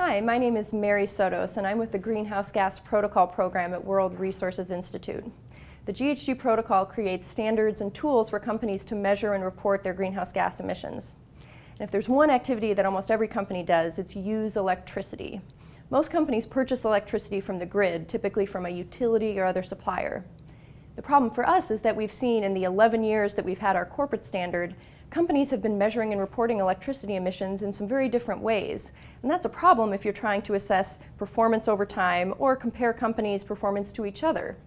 Hi, my name is Mary Sotos, and I'm with the Greenhouse Gas Protocol program at World Resources Institute. The GHG Protocol creates standards and tools for companies to measure and report their greenhouse gas emissions. And if there's one activity that almost every company does, it's use electricity. Most companies purchase electricity from the grid, typically from a utility or other supplier. The problem for us is that we've seen in the 11 years that we've had our corporate standard, companies have been measuring and reporting electricity emissions in some very different ways. And that's a problem if you're trying to assess performance over time or compare companies' performance to each other.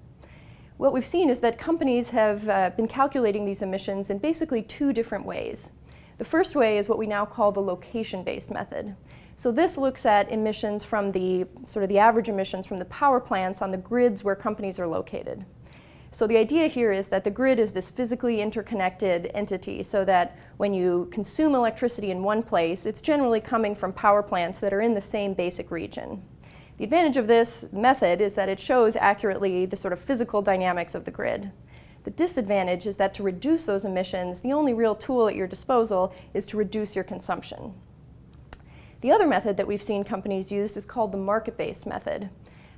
What we've seen is that companies have been calculating these emissions in basically two different ways. The first way is what we now call the location-based method. So this looks at emissions from the average emissions from the power plants on the grids where companies are located. So the idea here is that the grid is this physically interconnected entity so that when you consume electricity in one place, it's generally coming from power plants that are in the same basic region. The advantage of this method is that it shows accurately the sort of physical dynamics of the grid. The disadvantage is that to reduce those emissions, the only real tool at your disposal is to reduce your consumption. The other method that we've seen companies use is called the market-based method.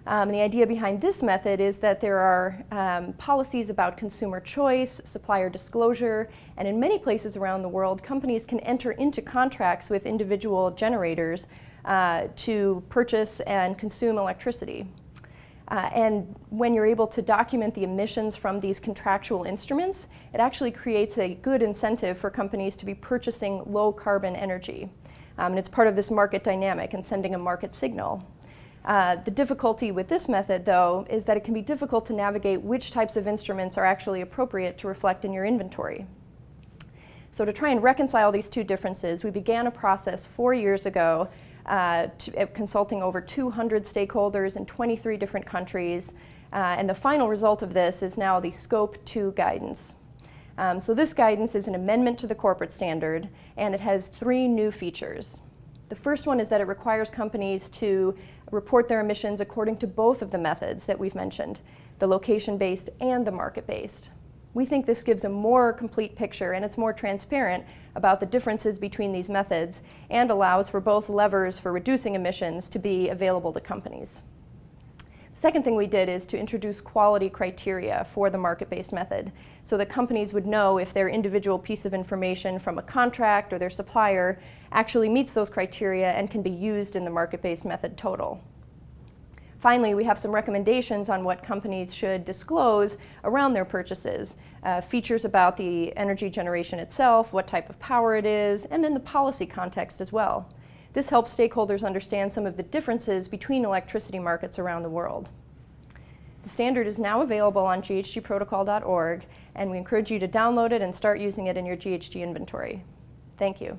The idea behind this method is that there are policies about consumer choice, supplier disclosure, and in many places around the world, companies can enter into contracts with individual generators to purchase and consume electricity. And when you're able to document the emissions from these contractual instruments, it actually creates a good incentive for companies to be purchasing low carbon energy. And it's part of this market dynamic and sending a market signal. The difficulty with this method, though, is that it can be difficult to navigate which types of instruments are actually appropriate to reflect in your inventory. So to try and reconcile these two differences, we began a process 4 years ago consulting over 200 stakeholders in 23 different countries, and the final result of this is now the Scope 2 guidance. So this guidance is an amendment to the corporate standard, and it has 3 new features. The first one is that it requires companies to report their emissions according to both of the methods that we've mentioned, the location-based and the market-based. We think this gives a more complete picture and it's more transparent about the differences between these methods and allows for both levers for reducing emissions to be available to companies. The second thing we did is to introduce quality criteria for the market-based method so that companies would know if their individual piece of information from a contract or their supplier actually meets those criteria and can be used in the market-based method total. Finally, we have some recommendations on what companies should disclose around their purchases, features about the energy generation itself, what type of power it is, and then the policy context as well. This helps stakeholders understand some of the differences between electricity markets around the world. The standard is now available on ghgprotocol.org, and we encourage you to download it and start using it in your GHG inventory. Thank you.